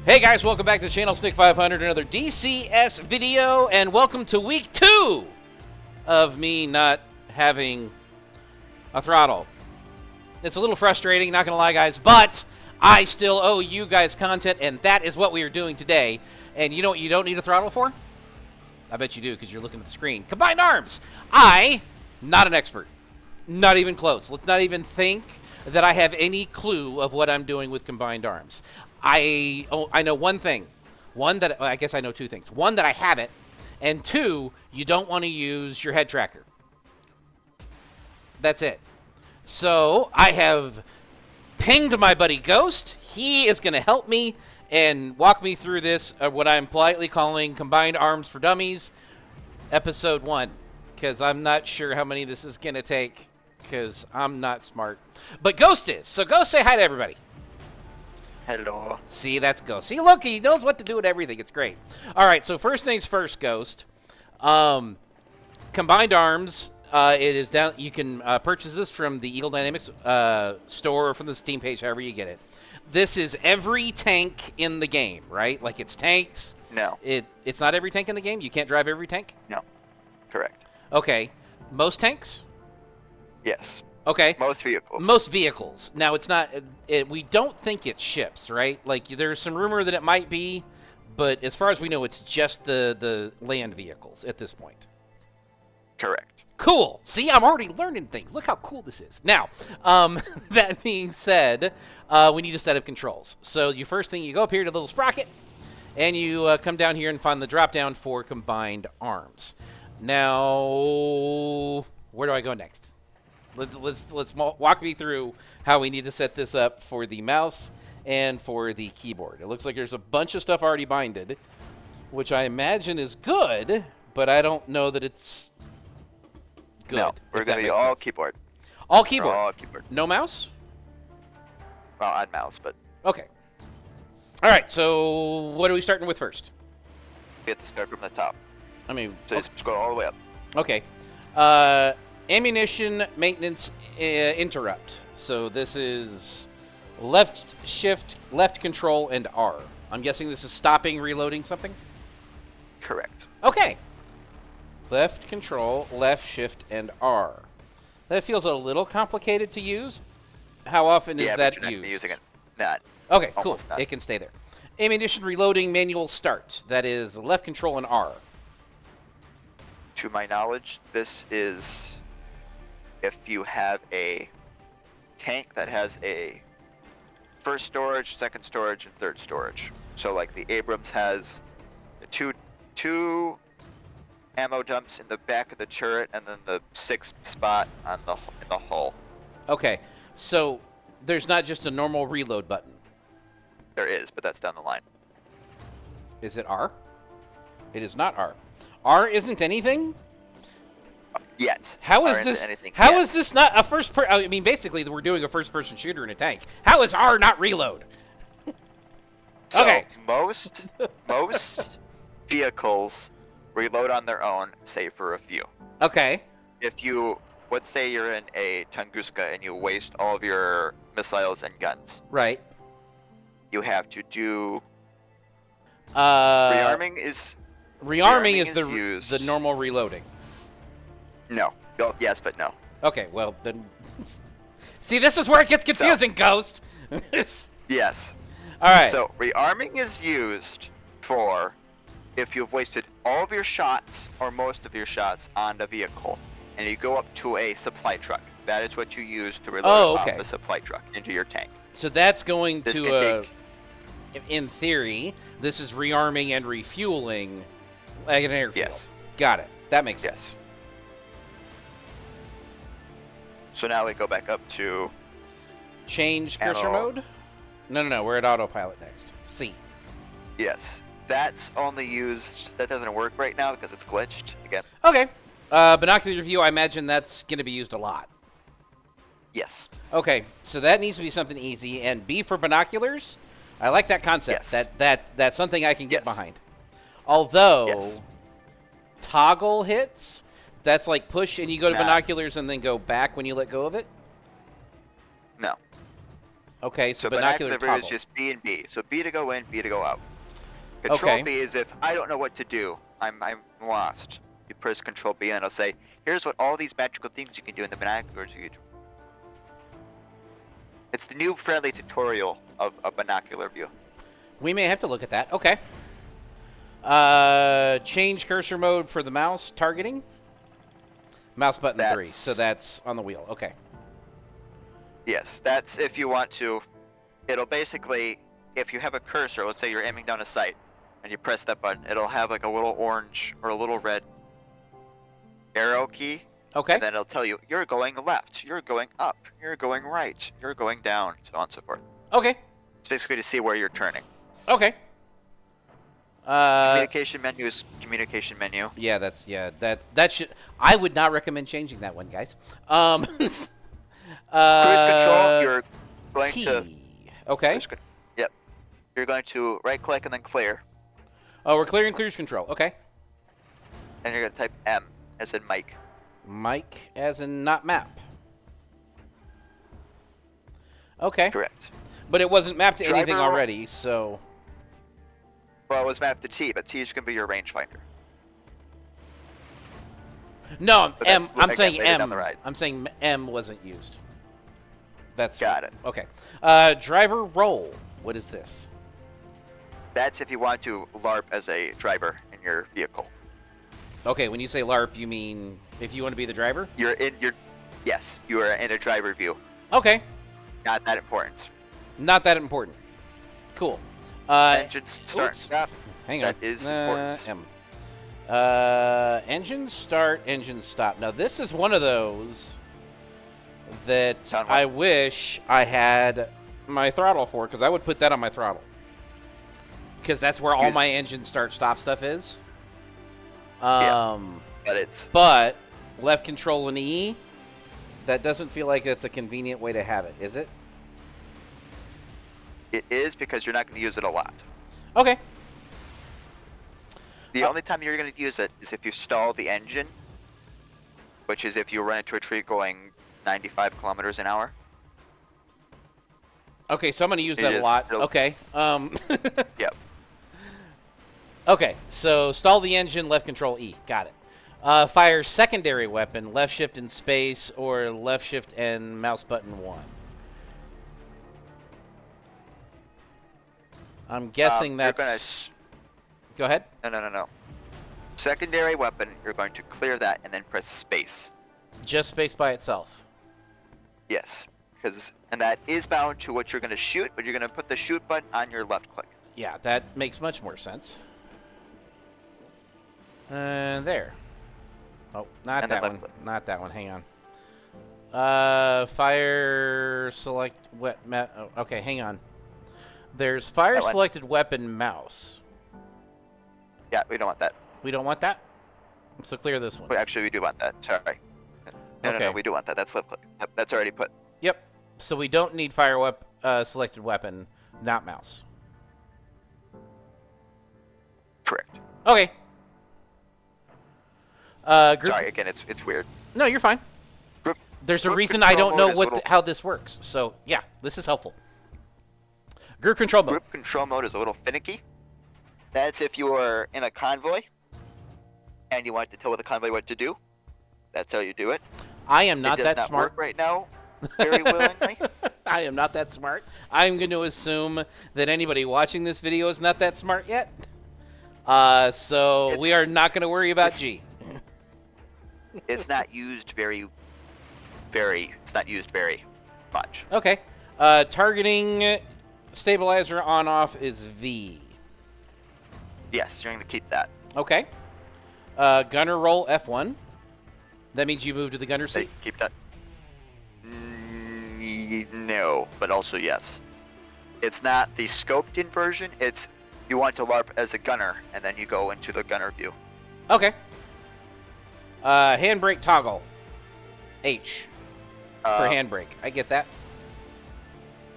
Hey guys, welcome back to the channel, Snick 500, another DCS video, and welcome to week 2 of me not having a throttle. It's a little frustrating, not gonna lie guys, but I still owe you guys content, and that is what we are doing today. And you know what you don't need a throttle for? I bet you do, because you're looking at the screen. Combined arms! Not an expert. Not even close. Let's not even think that I have any clue of what I'm doing with combined arms. I know one thing. I guess I know two things. One, that I have it, and two, you don't want to use your head tracker. That's it. So I have pinged my buddy Ghost. He is going to help me and walk me through this, what I'm politely calling Combined Arms for Dummies, Episode 1, because I'm not sure how many this is going to take, because I'm not smart. But Ghost is. So Ghost, say hi to everybody. Hello. See, that's Ghost. See, look, he knows what to do with everything. It's great. All right, so first things first, Ghost. Combined Arms, it is down. You can purchase this from the Eagle Dynamics store or from the Steam page, however you get it. This is every tank in the game, right? Like, it's tanks. No. It's not every tank in the game? You can't drive every tank? No. Correct. Okay. Most tanks? Yes. Okay. Most vehicles. Most vehicles. Now, it's not... we don't think it's ships, right? Like, there's some rumor that it might be, but as far as we know, it's just the land vehicles at this point. Correct. Cool. See, I'm already learning things. Look how cool this is. Now, that being said, we need a set of controls. So, first thing, you go up here to the little sprocket, and you come down here and find the drop-down for combined arms. Now, where do I go next? Let's walk me through how we need to set this up for the mouse and for the keyboard. It looks like there's a bunch of stuff already binded, which I imagine is good, but I don't know that it's good. No, we're going to be all keyboard. All keyboard? All keyboard. No mouse? Well, on mouse, but... Okay. All right, so what are we starting with first? We have to start from the top. I mean... So just go all the way up. Okay. Ammunition maintenance interrupt. So this is left shift, left control, and R. I'm guessing this is stopping, reloading something? Correct. Okay. Left control, left shift, and R. That feels a little complicated to use. How often is that but you're used? not using it. Not. Okay, cool. Almost not. It can stay there. Ammunition reloading manual start. That is left control and R. To my knowledge, this is if you have a tank that has a first storage, second storage, and third storage. So like the Abrams has two ammo dumps in the back of the turret, and then the sixth spot on in the hull. Okay, so there's not just a normal reload button. There is, but that's down the line. Is it R? It is not R. R isn't anything? Yet. How is R this? isn't anything How yet. is this not a first person? I mean, basically, we're doing a first-person shooter in a tank. How is R not reload? So Okay. most vehicles reload on their own, save for a few. Okay. If you, let's say you're in a Tunguska and you waste all of your missiles and guns, Right. you have to do Rearming rearming is is used. the normal reloading. no. Oh, yes, but no. Okay, well then. See, this is where it gets confusing, Ghost. Yes. All right. So rearming is used for if you've wasted all of your shots or most of your shots on the vehicle, and you go up to a supply truck. That is what you use to reload off the supply truck into your tank. So that's going This to, can in theory, this is rearming and refueling like an airfield. Yes. Got it. That makes sense. Yes. So now we go back up to Change cursor Ammo. mode? No. We're at autopilot next. C. yes. That's only used. That doesn't work right now because it's glitched again. Okay. Binocular view, I imagine that's going to be used a lot. Yes. Okay, so that needs to be something easy. And B for binoculars, I like that concept. Yes. That's something I can get Yes. behind. Although, Yes. toggle hits, that's like push and you go to Nah. binoculars and then go back when you let go of it? No. Okay, so binocular view toggle. is just B and B. So B to go in, B to go out. Control Okay. B is if I don't know what to do, I'm lost. You press Control B and it'll say, here's what all these magical things you can do in the binoculars. It's the new friendly tutorial of a binocular view. We may have to look at that. Okay. Change cursor mode for the mouse targeting. Mouse button 3. So that's on the wheel. Okay. Yes, that's if you want to. It'll basically, if you have a cursor, let's say you're aiming down a sight, and you press that button, it'll have like a little orange or a little red arrow key. Okay. And then it'll tell you, you're going left, you're going up, you're going right, you're going down, so on and so forth. Okay. It's basically to see where you're turning. Okay. Communication menu is communication menu. Yeah, that should. I would not recommend changing that one, guys. Cruise control, you're going T. to. Okay. Yep. You're going to right click and then clear. Oh, we're clearing cruise control. Okay. And you're going to type M as in Mike. Mike as in not map. Okay. Correct. But it wasn't mapped to anything Driver- already, so. Well, it was mapped to T, but T is going to be your rangefinder. No, But M. that's, I'm again, saying later M. down the ride. I'm saying M wasn't used. That's Got it. Okay. Driver role. What is this? That's if you want to LARP as a driver in your vehicle. Okay, when you say LARP, you mean if you want to be the driver? Yes, you are in a driver view. Okay. Not that important. Not that important. Cool. Engine start oops. stop. Hang on. That is important. M. Engine start, engine stop. Now this is one of those that Sound I one. wish I had my throttle for, because I would put that on my throttle. Because that's where all Yes. my engine start stop stuff is. Yeah. But But left control and E, that doesn't feel like it's a convenient way to have it, is it? it is because you're not going to use it a lot. Okay. The only time you're going to use it is if you stall the engine, which is if you run into a tree going 95 kilometers an hour. Okay, so I'm going to use It that a is. lot. It'll- Okay. Yep. Okay, so stall the engine, left control E. Got it. Fire secondary weapon, left shift in space, or left shift and mouse button 1. I'm guessing You're that's... gonna Go ahead. No. Secondary weapon, you're going to clear that and then press space. Just space by itself. Yes, and that is bound to what you're going to shoot, but you're going to put the shoot button on your left click. Yeah, that makes much more sense. And there. Oh, not And then that left one. click. Not that one. Hang on. Fire select... okay, hang on. There's fire That one. selected weapon mouse. Yeah, we don't want that. We don't want that? So clear this one. Wait, actually, we do want that. Sorry. No, Okay. we do want that. That's left click. Yep, that's already put. Yep. So we don't need fire selected weapon, not mouse. Correct. Okay. Group... Sorry, again, it's weird. No, you're fine. Group, There's a group reason I control don't know mode is what little- how this works. So, yeah, this is helpful. Group control mode. Group control mode is a little finicky. That's if you are in a convoy and you want to tell the convoy what to do. That's how you do it. I am not it does that not smart. work right now very willingly. I am not that smart. I'm going to assume that anybody watching this video is not that smart yet. So we It's- are not going to worry about G. It's not used it's not used very much. Okay. Targeting stabilizer on off is V. Yes, you're going to keep that. Okay. Gunner roll F1. That means you move to the gunner So seat. keep that. No, but also yes. It's not the scoped in version. It's you want to LARP as a gunner, and then you go into the gunner view. Okay. Handbrake toggle. H for handbrake. I get that.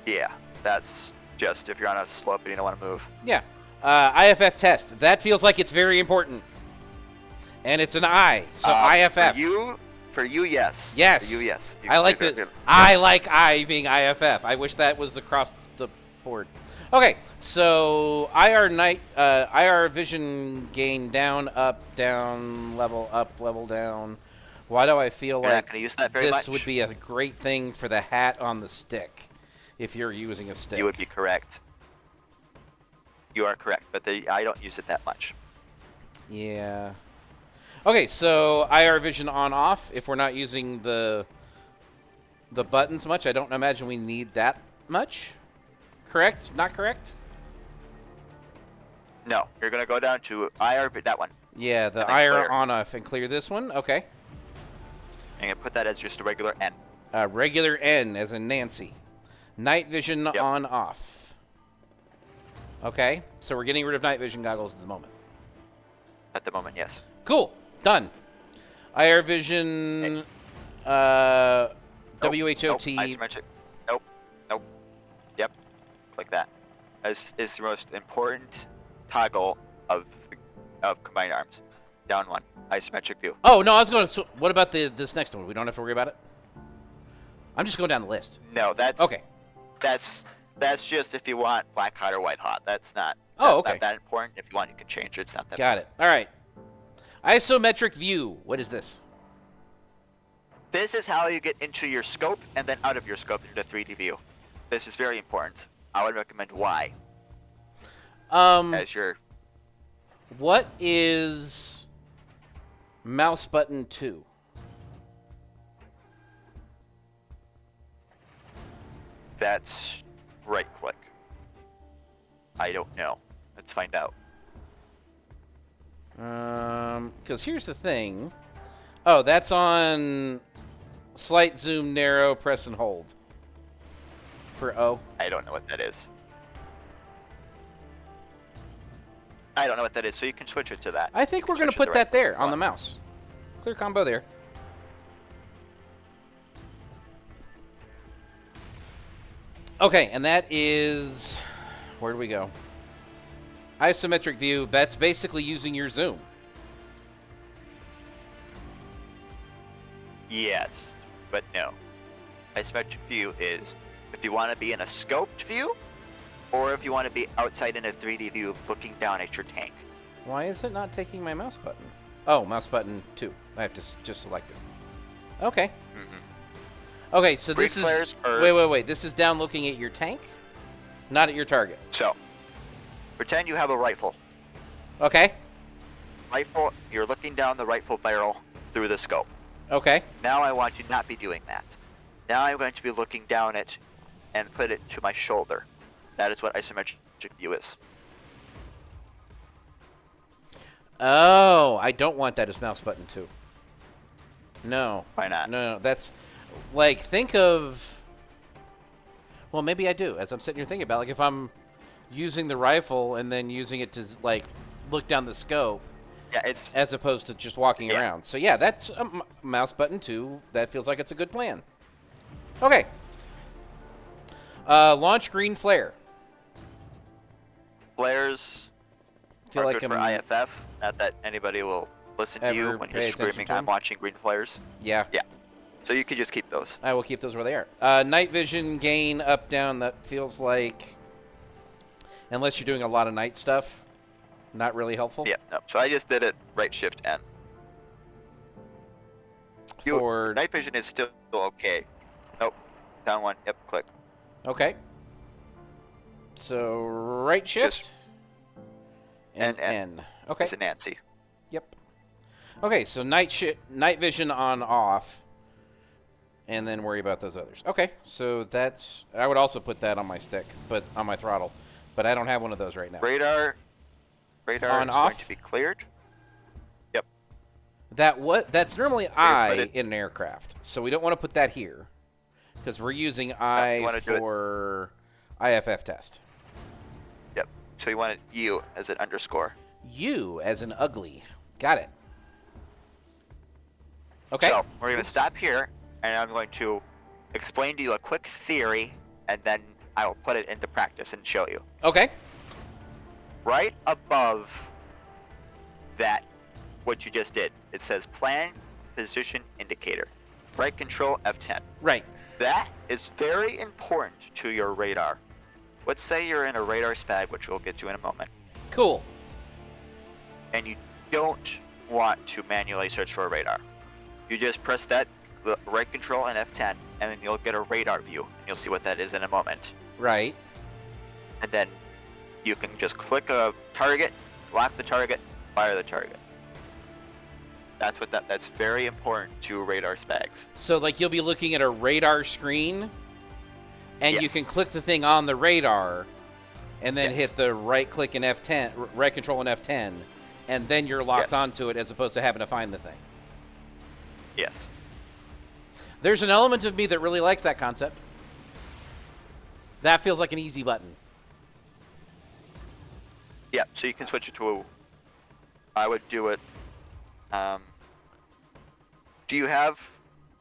Yeah, that's just if you're on a slope and you don't want to move. Yeah. IFF test. That feels like it's very important. And it's an I, so For IFF. you, For you, yes. Yes. For you, yes. I like that. I like I being IFF. I wish that was across the board. Okay, so IR vision gain down, up, level down. Why do I feel You're like not gonna use that very this much? would be a great thing for the hat on the stick if you're using a stick? You would be correct. You are correct, but I don't use it that much. Yeah. Okay, so IR vision on off. If we're not using the buttons much, I don't imagine we need that much. Correct? Not correct? No, you're gonna go down to IR, that one. Yeah, the And then IR clear. on off and clear this one. Okay. And you put that as just a regular N. Regular N as in Nancy. Night vision Yep. on off. Okay, so we're getting rid of night vision goggles at the moment. At the moment, yes. Cool. Done. IR vision. Nope, WHOT. Nope, isometric. Nope. Nope. Yep. Like that. This is the most important toggle of combined arms. Down one. Isometric view. Oh no, I was going to. What about this next one? We don't have to worry about it. I'm just going down the list. No, that's Okay. That's just if you want black hot or white hot. That's not. Oh, That's okay. not that important. If you want, you can change it. It's not that. Got it. All right. Isometric view. What is this? This is how you get into your scope and then out of your scope into 3D view. This is very important. I would recommend Y as your. What is mouse button 2? That's right click. I don't know. Let's find out. Because here's the thing. Oh, that's on slight zoom, narrow, press and hold. For O. I don't know what that is. I don't know what that is, so you can switch it to that. I think we're going to Switch it put to that right there click on the one. mouse. Clear combo there. Okay, and that is... Where do we go? Isometric view. That's basically using your zoom. Yes, but no. Isometric view is if you want to be in a scoped view, or if you want to be outside in a 3D view looking down at your tank. Why is it not taking my mouse button? Oh, mouse button 2. I have to just select it. Okay. Okay, so Green this is... flares are- Wait. This is down looking at your tank? Not at your target. So, pretend you have a rifle. Okay. Rifle, you're looking down the rifle barrel through the scope. Okay. Now I want you to not be doing that. Now I'm going to be looking down it and put it to my shoulder. That is what isometric view is. Oh, I don't want that as mouse button 2. No. Why not? No, that's... Like, think of... Well, maybe I do, as I'm sitting here thinking about, like, if I'm using the rifle and then using it to, like, look down the scope, Yeah, it's as opposed to just walking Yeah. around. So, yeah, that's a mouse button 2. That feels like it's a good plan. Okay. Launch green flare. flares Feel are like good for I'm... IFF. Not that anybody will listen to you Ever when pay you're attention screaming, to "I'm them? watching green flares." Yeah. Yeah. So you could just keep those. I will keep those where they are. Night vision gain up, down. That feels like, unless you're doing a lot of night stuff, not really helpful. Yeah. No. So I just did it right shift N. For Night vision is still okay. Nope. Down one. Yep. Click. okay. So right shift and N. N. Okay. It's a Nancy. Yep. Okay. So night vision on off, and then worry about those others. Okay. So that's. I would also put that on my stick, but on my throttle, but I don't have one of those right now. Radar On, is off? going to be cleared. Yep. That's normally put I it- in an aircraft, so we don't want to put that here because we're using I wanna do it- for IFF test. Yep. So you want it U as an underscore. U as an ugly. Got it. Okay. So we're going to stop here, and I'm going to explain to you a quick theory, and then I will put it into practice and show you. Okay. Right above that, what you just did, it says plan position indicator. Right control F10. Right. That is very important to your radar. Let's say you're in a radar spag, which we'll get to in a moment, Cool. and you don't want to manually search for a radar. You just press that right control and F10, and then you'll get a radar view. You'll see what that is in a moment. Right. And then you can just click a target, lock the target, fire the target. That's very important to radar spags. So, like, you'll be looking at a radar screen, and you Yes. can click the thing on the radar, and then Yes. hit the right click and F10, right control and F10, and then you're locked Yes. onto it as opposed to having to find the thing. Yes. There's an element of me that really likes that concept. That feels like an easy button. Yeah, so you can switch it to I would do it. Do you have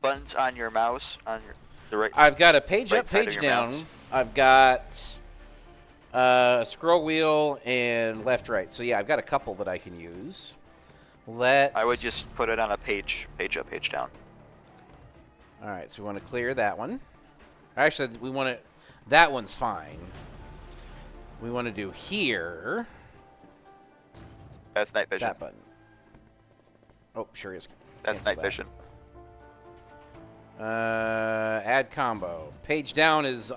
buttons on your mouse the right? I've got a page right up, side of page your down. mouse? I've got scroll wheel and left, right. So yeah, I've got a couple that I can use. I would just put it on a page up, page down. All right, so we want to clear that one. Actually, we want to. That one's fine. We want to do here. That's night vision. That button. Oh, sure is. That's Cancel night vision. Add combo. Page down is.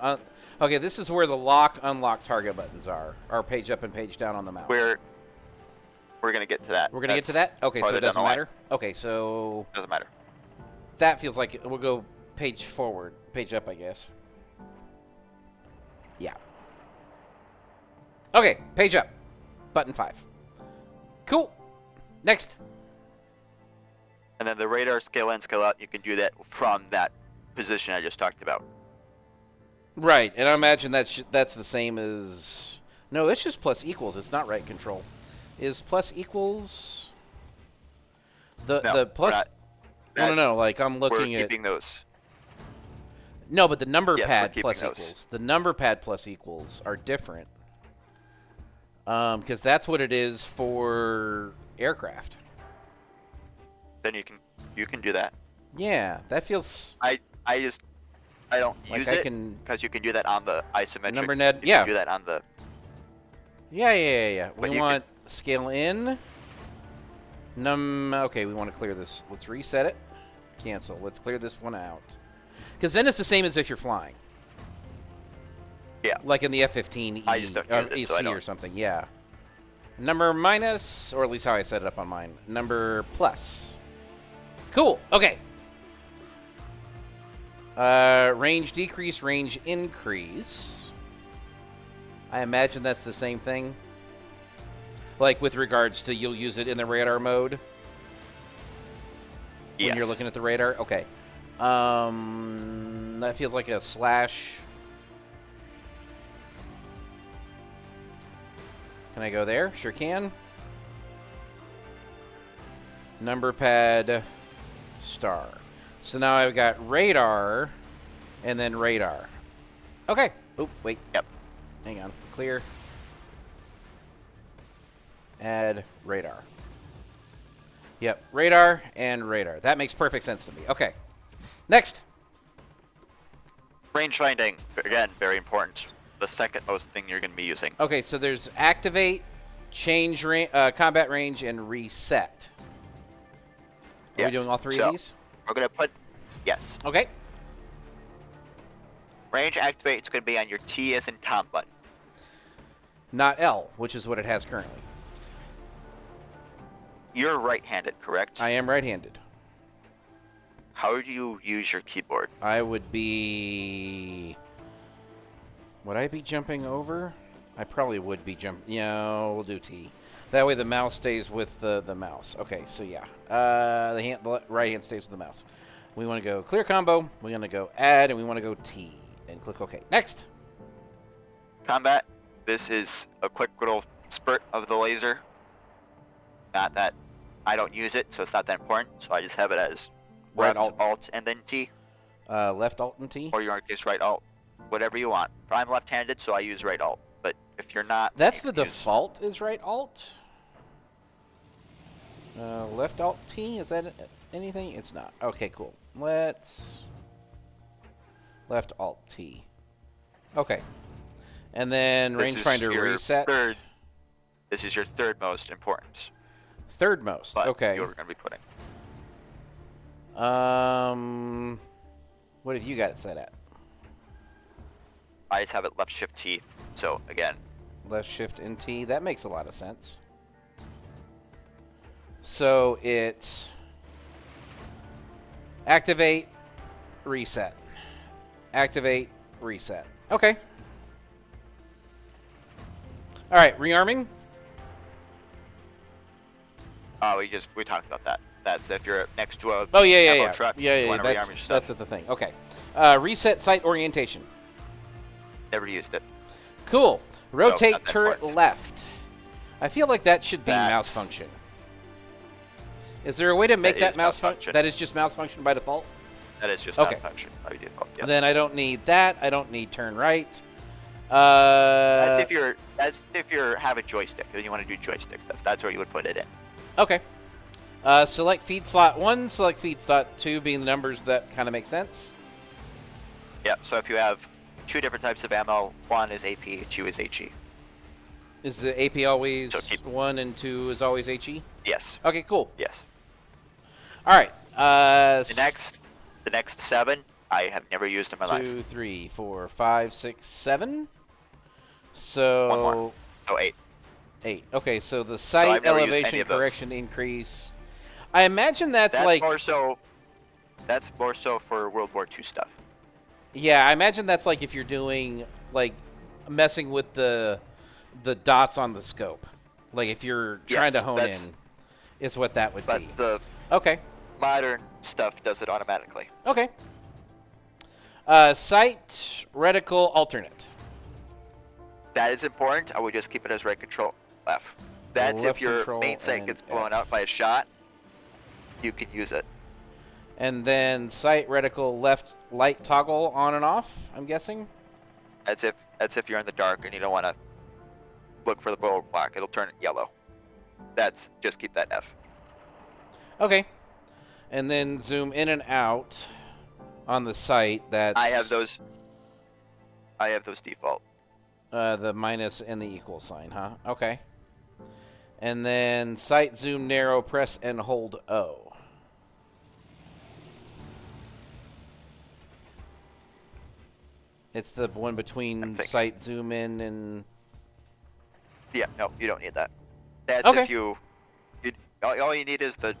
Okay, this is where the lock, unlock target buttons are. Or page up and page down on the mouse. We're gonna get to that. We're gonna get to that? Okay, so farther it down doesn't the line. matter? Okay, so Doesn't matter. that feels like we'll go page forward. Page up, I guess. Yeah. Okay, page up. Button 5. Cool. Next. And then the radar scale in, scale out, you can do that from that position I just talked about. Right, and I imagine that's the same as... No, that's just plus equals. It's not right control. Is plus equals... The plus... No, like I'm looking we're at... keeping those. No, but the number Yes, we're pad keeping plus those. equals. The number pad plus equals are different. Because that's what it is for aircraft. Then you can do that. Yeah, that feels... I don't Like use I it can- because you can do that on the isometric. Number net- You yeah. can do that on the. Yeah. But We you want scale in. Okay, we want to clear this. Let's reset it. Cancel. Let's clear this one out. Because then it's the same as if you're flying. Yeah. Like in the F-15E I just don't or use it, EC so I don't. or something. Yeah. Number minus, or at least how I set it up on mine. Number plus. Cool. Okay. Range decrease, range increase. I imagine that's the same thing. Like with regards to you'll use it in the radar mode when you're Yes. looking at the radar. Okay. That feels like a slash. Can I go there? Sure can. Number pad star. So now I've got radar and then radar. Okay. Oh, wait. Yep. Hang on. Clear. Add radar. Yep. Radar and radar. That makes perfect sense to me. Okay. Next. Range finding, again, very important. The second most thing you're going to be using. Okay, so there's activate, change combat range, and reset. Are we doing all three of these? We're going to put, yes. Okay. Range activate, it's going to be on your T as in Tom button. Not L, which is what it has currently. You're right-handed, correct? I am right-handed. How do you use your keyboard? I would be... Would I be jumping over? I probably would be jumping... Yeah, we'll do T. That way the mouse stays with the mouse. Okay, so yeah. The right hand stays with the mouse. We want to go clear combo. We want to go add, and we want to go T. And click OK. Next. Combat, this is a quick little spurt of the laser. Not that I don't use it, so it's not that important. So I just have it as Right left alt and then T. Left Alt and T. Or your case right alt. Whatever you want. I'm left-handed, so I use right alt. But if you're not... That's you the can use- default is right Alt. Left Alt T, is that it? anything? It's not. Okay, cool. Let's left Alt T. Okay. And then rangefinder reset. This is your third most important. Third most. But okay. You're going to be putting. What have you got it set at? I just have it left shift T. So again, Left shift and T. That makes a lot of sense. So it's activate, reset. Activate, reset. Okay. All right, rearming. we talked about that. That's if you're next to a Oh yeah, ammo truck. You want to rearm your stuff. That's the thing. Okay. Reset sight orientation. Never used it. Cool. Rotate not that turret important. left. I feel like that should be mouse function. Is there a way to make that mouse function? That is just mouse function by default? That is just Okay. mouse function by default. Yep. Then I don't need that. I don't need turn right. That's if you're having joystick. Then you want to do joystick stuff. That's where you would put it in. Okay. Select feed slot 1, select feed slot 2 being the numbers that kind of make sense. Yep. So if you have two different types of ammo, one is AP, two is HE. Is the AP always So 1 and 2 is always HE? Yes. Okay, cool. Yes. All right. The next 7, I have never used in my life. 2, 3, 4, 5, 6, 7. So One more. Oh, 8. 8. Okay, so the I've sight never used any elevation of those. correction increase. I imagine that's like more so. That's more so for World War II stuff. yeah, I imagine that's like if you're doing like messing with the dots on the scope. Like if you're trying to hone in is what that would be. But the Okay. modern stuff does it automatically. Okay. Sight reticle alternate. That is important. I would just keep it as right control F. That's Left if your control main sight and gets blown F. out by a shot, you can use it. And then sight reticle left light toggle on and off, I'm guessing. That's if you're in the dark and you don't want to look for the bullet block. It'll turn it yellow. That's just keep that F. Okay. And then zoom in and out on the sight. That's I have those default. the minus and the equal sign, huh? Okay. And then sight zoom narrow, press and hold O. It's the one between sight zoom in and... Yeah, no, you don't need that. That's Okay. if you all you need is the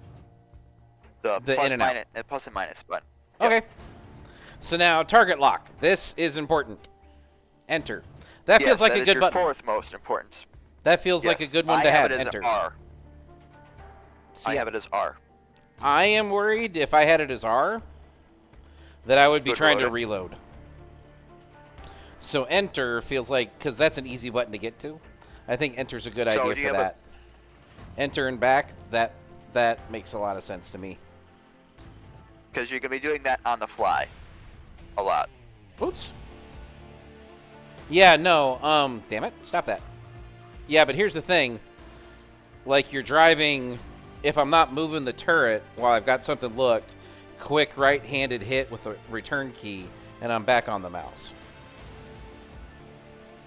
in plus, and out. plus and minus button. Okay. So now target lock. This is important. Enter. That feels like a good button. Fourth most important. That feels like a good one to have. I have it Enter. as R. See, I have it as R. I am worried if I had it as R that I would be Would trying to load it. reload. So enter feels like, because that's an easy button to get to. I think enter's a good So idea do for you have that. Enter and back, that makes a lot of sense to me. Because you're gonna be doing that on the fly, a lot. Oops. Yeah, no, damn it, stop that. Yeah, but here's the thing. Like, you're driving, if I'm not moving the turret while I've got something looked, quick right-handed hit with the return key, and I'm back on the mouse.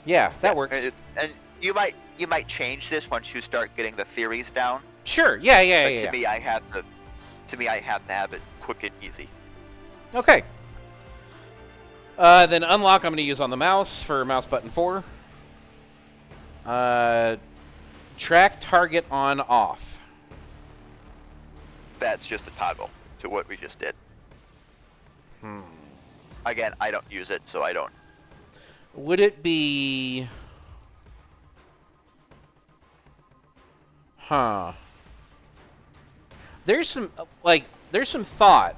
Yeah, that works. And you might change this once you start getting the theories down. Sure, yeah. But to me, I have to have it quick and easy. Okay. Then unlock I'm going to use on the mouse for mouse button 4. Track target on off. That's just a toggle to what we just did. Again, I don't use it, so I don't. Would it be... Huh. There's some thought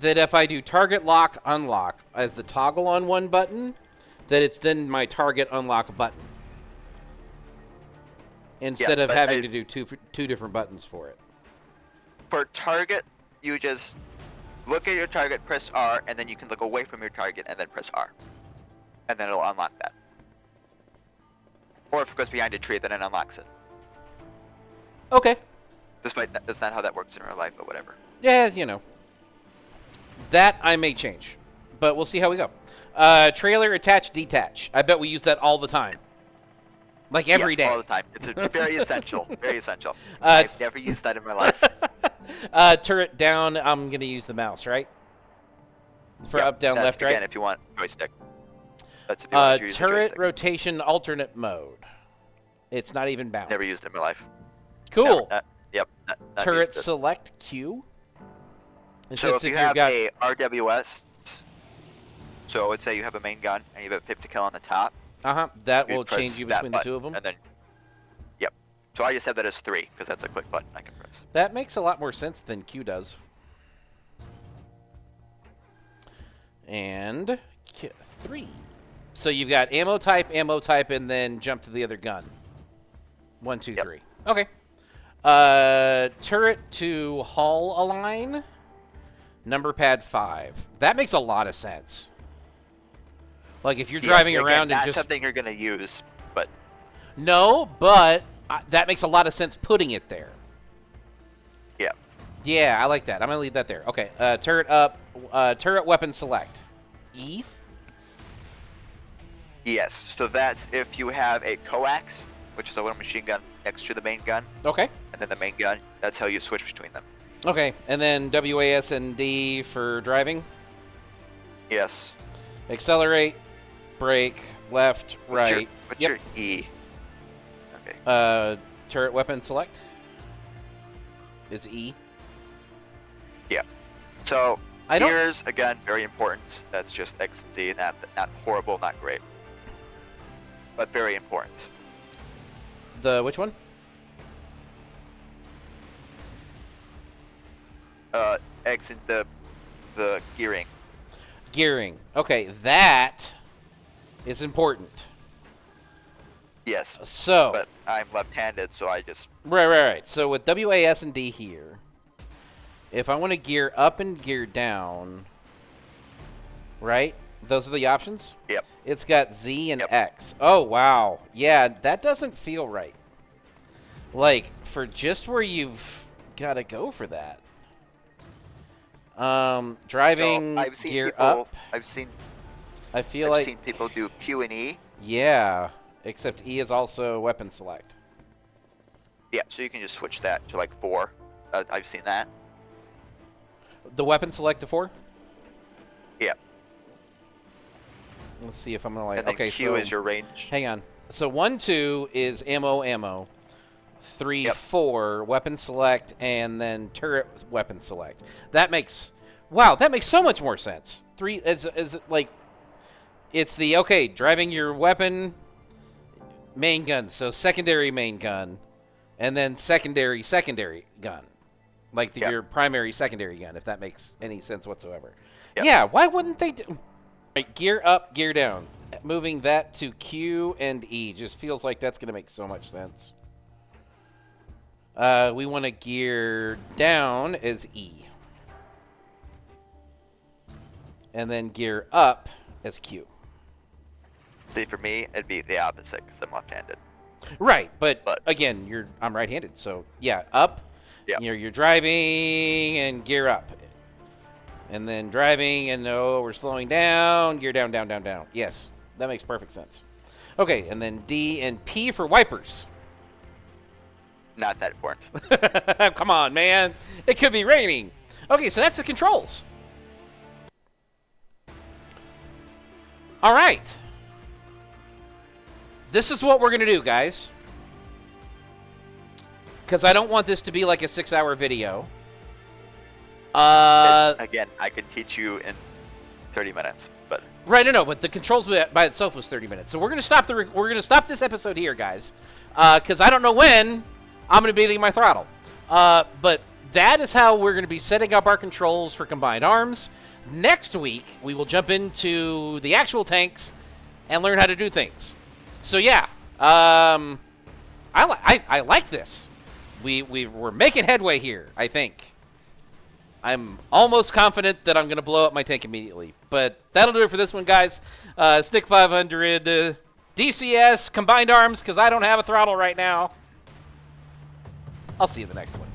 that if I do target lock unlock as the toggle on one button, that it's then my target unlock button. Instead of having to do two different buttons for it. For target, you just look at your target, press R, and then you can look away from your target and then press R. And then it'll unlock that. Or if it goes behind a tree, then it unlocks it. Okay. That's not how that works in real life, but whatever. Yeah, you know. That I may change, but we'll see how we go. Trailer attach, detach. I bet we use that all the time. Like every day. All the time. It's very essential. Very essential. I've never used that in my life. Turret down, I'm going to use the mouse, right? For up, down, left, right? Again, if you want joystick. That's if you want to use turret joystick. rotation alternate mode. It's not even bound. Never used it in my life. Cool. Yep. Not Turret used it. select Q. It's So just if you have a RWS, so let's say you have a main gun and you have a pip to kill on the top. That you will press change you that between the button, two of them. And then, yep. So I just have that as 3 because that's a quick button I can press. That makes a lot more sense than Q does. And 3. So you've got ammo type, and then jump to the other gun. 1, 2, 3. Okay. Turret to hull align. Number pad 5. That makes a lot of sense. Like if you're driving around and that's just something you're gonna use, but no, but that makes a lot of sense putting it there. Yeah. Yeah, I like that. I'm gonna leave that there. Okay. Turret up. Turret weapon select. E. Yes. So that's if you have a coax, which is a little machine gun next to the main gun. Okay. And then the main gun. That's how you switch between them. Okay, and then WAS and D for driving. Yes. Accelerate, brake, left, right. What's your E? Okay. Turret weapon select is E. Yeah. So I don't- gears again very important. That's just X and Z. Not horrible, not great, but very important. The which one? X and the gearing. Gearing. Okay, that is important. Yes. So. But I'm left-handed, so I just. Right. So with WAS and D here, if I want to gear up and gear down, right? Those are the options? Yep. It's got Z and X. Oh, wow. Yeah, that doesn't feel right. Like, for just where you've got to go for that. Driving, So I've seen gear people, up. I've seen people do Q and E. Yeah, except E is also weapon select. Yeah, so you can just switch that to like 4. I've seen that. The weapon select to 4? Yeah. Let's see if I'm gonna like. And then Okay, Q so is your range. hang on. So 1, 2 is ammo. 3, 4 weapon select, and then turret weapon select. That makes so much more sense. 3 is like it's the driving your weapon, main gun, so secondary main gun, and then secondary gun, like your primary secondary gun, if that makes any sense whatsoever. Yep. Yeah, why wouldn't they do? Right, gear up, gear down. Moving that to Q and E just feels like that's going to make so much sense. We want to gear down as E. And then gear up as Q. See, for me, it'd be the opposite because I'm left-handed. Right, but again, I'm right-handed, so yeah, up. Yeah. You're driving and gear up. And then driving and we're slowing down, gear down, down, down, down. Yes, that makes perfect sense. Okay, and then D and P for wipers. Not that important. Come on, man. It could be raining. Okay, so that's the controls. All right. This is what we're going to do, guys. Because I don't want this to be like a 6-hour video. Again, I could teach you in 30 minutes, but Right, no, but the controls by itself was 30 minutes. So we're going to stop this episode here, guys. Because I don't know when I'm going to be hitting my throttle. But that is how we're going to be setting up our controls for combined arms. Next week, we will jump into the actual tanks and learn how to do things. So yeah, I like this. We're making headway here, I think. I'm almost confident that I'm going to blow up my tank immediately. But that'll do it for this one, guys. Stick 500 DCS combined arms because I don't have a throttle right now. I'll see you in the next one.